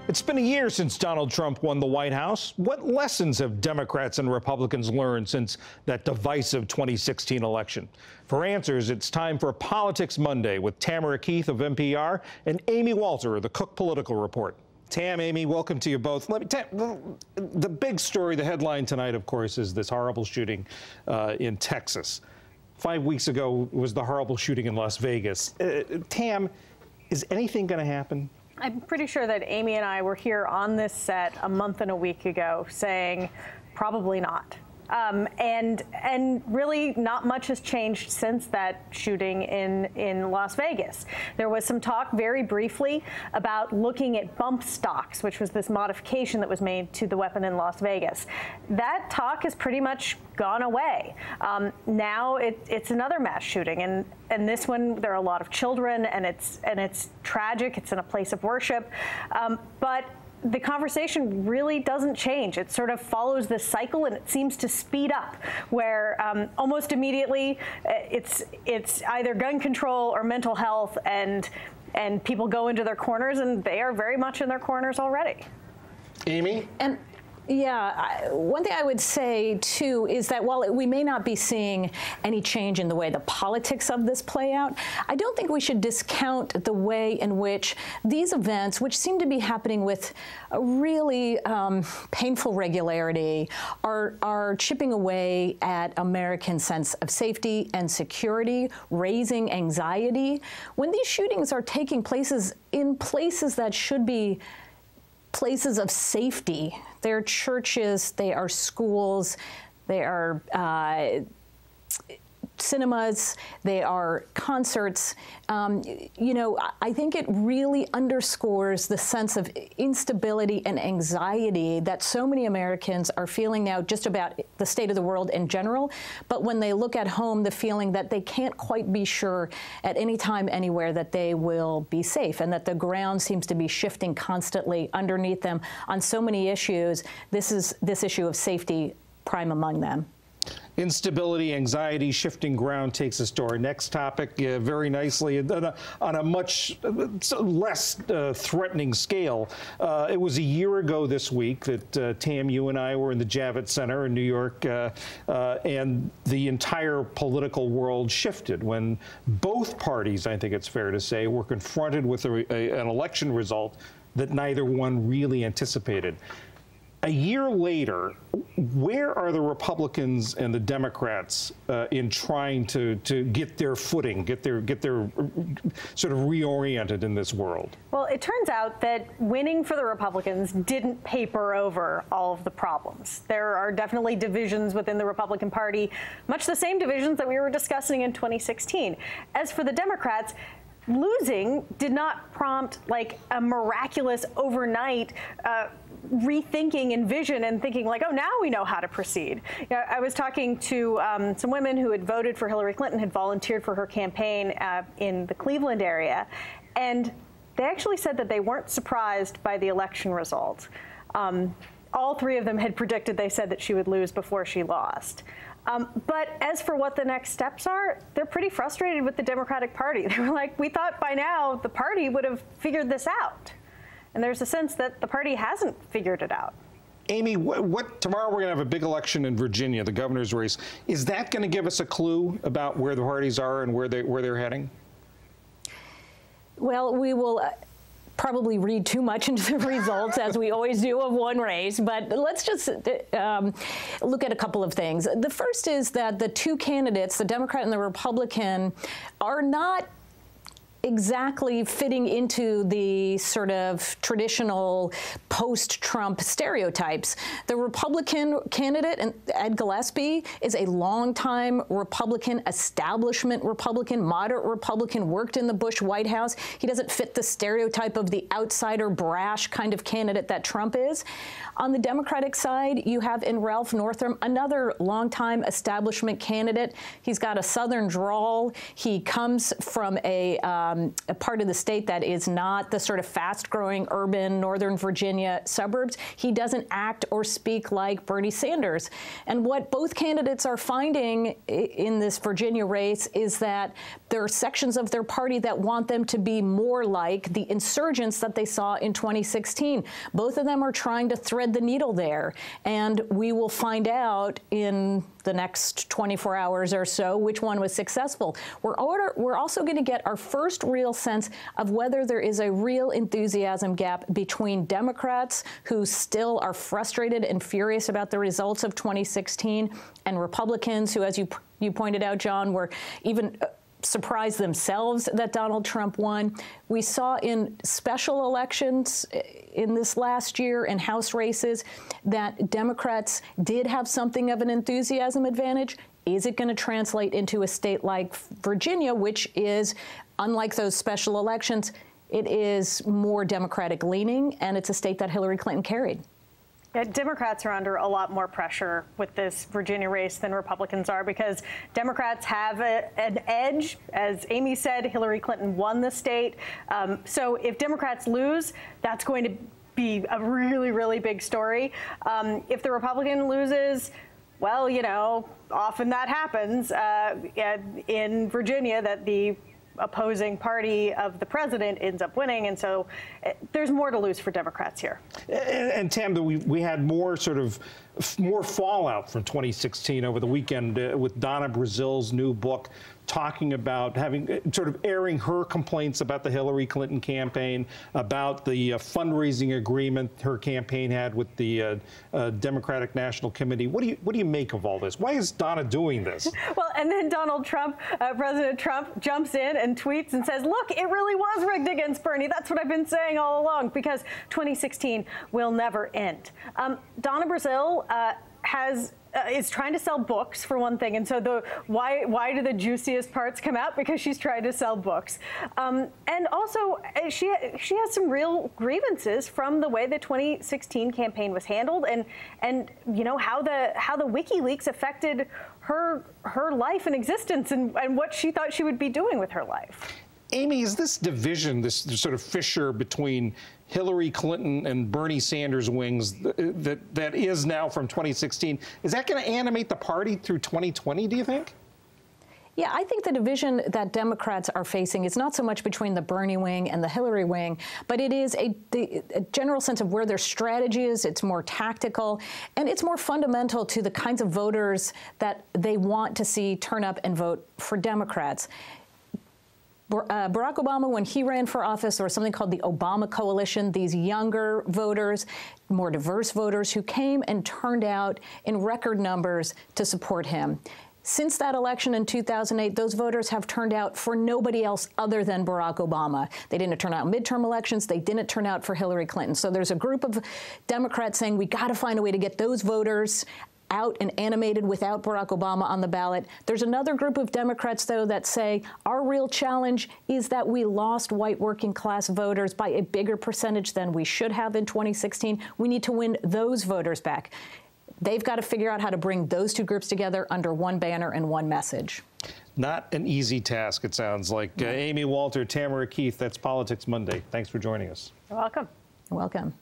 It's been a year since Donald Trump won the White House. What lessons have Democrats and Republicans learned since that divisive 2016 election? For answers, it's time for Politics Monday with Tamara Keith of NPR and Amy Walter of the Cook Political Report. Tam, Amy, welcome to you both. The big story, the headline tonight, of course, is this horrible shooting in Texas. 5 weeks ago was the horrible shooting in Las Vegas. Tam, is anything going to happen? I'm pretty sure that Amy and I were here on this set a month and a week ago saying probably not. And really not much has changed since that shooting in Las Vegas. There was some talk very briefly about looking at bump stocks, which was this modification that was made to the weapon in Las Vegas. That talk has pretty much gone away. Now it's another mass shooting, and this one there are a lot of children, and it's tragic. It's in a place of worship, but the conversation really doesn't change. It sort of follows this cycle, and it seems to speed up, where almost immediately it's either gun control or mental health, and people go into their corners, and they are very much in their corners already. Amy? And yeah, one thing I would say, too, is that while we may not be seeing any change in the way the politics of this play out, I don't think we should discount the way in which these events, which seem to be happening with a really painful regularity, are chipping away at American sense of safety and security, raising anxiety. When these shootings are taking places in places that should be places of safety, they're churches, they are schools, they are cinemas, they are concerts. You know, I think it really underscores the sense of instability and anxiety that so many Americans are feeling now just about the state of the world in general. But when they look at home, the feeling that they can't quite be sure at any time, anywhere, that they will be safe, and that the ground seems to be shifting constantly underneath them on so many issues. This issue of safety prime among them. Instability, anxiety, shifting ground takes us to our next topic very nicely on a much less threatening scale. It was a year ago this week that Tam, you and I were in the Javits Center in New York, and the entire political world shifted when both parties, I think it's fair to say, were confronted with an election result that neither one really anticipated. A year later, where are the Republicans and the Democrats in trying to get their footing, get their sort of reoriented in this world? Well, it turns out that winning for the Republicans didn't paper over all of the problems. There are definitely divisions within the Republican Party, much the same divisions that we were discussing in 2016. As for the Democrats, losing did not prompt like a miraculous overnight rethinking and vision and thinking like, oh, now we know how to proceed. You know, I was talking to some women who had voted for Hillary Clinton, had volunteered for her campaign in the Cleveland area, and they actually said that they weren't surprised by the election result. All three of them had predicted, they said, that she would lose before she lost. But as for what the next steps are, they're pretty frustrated with the Democratic Party. They were like, we thought by now the party would have figured this out. And there's a sense that the party hasn't figured it out. Amy, tomorrow we're going to have a big election in Virginia, the governor's race. Is that going to give us a clue about where the parties are and where they're heading? Well, we will probably read too much into the results, as we always do, of one race, but let's just look at a couple of things. The first is that the two candidates, the Democrat and the Republican, are not exactly fitting into the sort of traditional post-Trump stereotypes. The Republican candidate, Ed Gillespie, is a longtime Republican, establishment Republican, moderate Republican, worked in the Bush White House. He doesn't fit the stereotype of the outsider, brash kind of candidate that Trump is. On the Democratic side, you have in Ralph Northam, another longtime establishment candidate. He's got a Southern drawl. He comes from a a part of the state that is not the sort of fast-growing urban Northern Virginia suburbs, he doesn't act or speak like Bernie Sanders. And what both candidates are finding in this Virginia race is that there are sections of their party that want them to be more like the insurgents that they saw in 2016. Both of them are trying to thread the needle there, and we will find out in the next 24 hours or so which one was successful. We're also going to get our first real sense of whether there is a real enthusiasm gap between Democrats who still are frustrated and furious about the results of 2016 and Republicans who, as you pointed out, John, were even surprised themselves that Donald Trump won. We saw in special elections in this last year in House races that Democrats did have something of an enthusiasm advantage. Is it going to translate into a state like Virginia, which is, unlike those special elections, it is more Democratic leaning, and it's a state that Hillary Clinton carried? Yeah, Democrats are under a lot more pressure with this Virginia race than Republicans are because Democrats have an edge. As Amy said, Hillary Clinton won the state. So if Democrats lose, that's going to be a really, really big story. If the Republican loses, well, you know, often that happens in Virginia, that the opposing party of the president ends up winning, and so there's more to lose for Democrats here. And Tam, we had more more fallout from 2016 over the weekend with Donna Brazil's new book talking about sort of airing her complaints about the Hillary Clinton campaign, about the fundraising agreement her campaign had with the Democratic National Committee. What do you make of all this? Why is Donna doing this? Well, and then Donald Trump, President Trump, jumps in and tweets and says, look, it really was rigged against Bernie. That's what I've been saying all along, because 2016 will never end. Donna Brazil is trying to sell books, for one thing, and so why do the juiciest parts come out? Because she's trying to sell books, and also she has some real grievances from the way the 2016 campaign was handled, and you know how the WikiLeaks affected her life and existence, and what she thought she would be doing with her life. Amy, is this division, this sort of fissure between Hillary Clinton and Bernie Sanders wings that is now from 2016, is that going to animate the party through 2020, do you think? Yeah, I think the division that Democrats are facing is not so much between the Bernie wing and the Hillary wing, but it is a general sense of where their strategy is. It's more tactical, and it's more fundamental to the kinds of voters that they want to see turn up and vote for Democrats. Barack Obama, when he ran for office, there was something called the Obama Coalition, these younger voters, more diverse voters who came and turned out in record numbers to support him. Since that election in 2008, those voters have turned out for nobody else other than Barack Obama. They didn't turn out in midterm elections. They didn't turn out for Hillary Clinton. So there's a group of Democrats saying we got to find a way to get those voters out and animated without Barack Obama on the ballot. There's another group of Democrats, though, that say our real challenge is that we lost white working class voters by a bigger percentage than we should have in 2016. We need to win those voters back. They've got to figure out how to bring those two groups together under one banner and one message. Not an easy task, it sounds like. Amy Walter, Tamara Keith, that's Politics Monday. Thanks for joining us. You're welcome. You're welcome.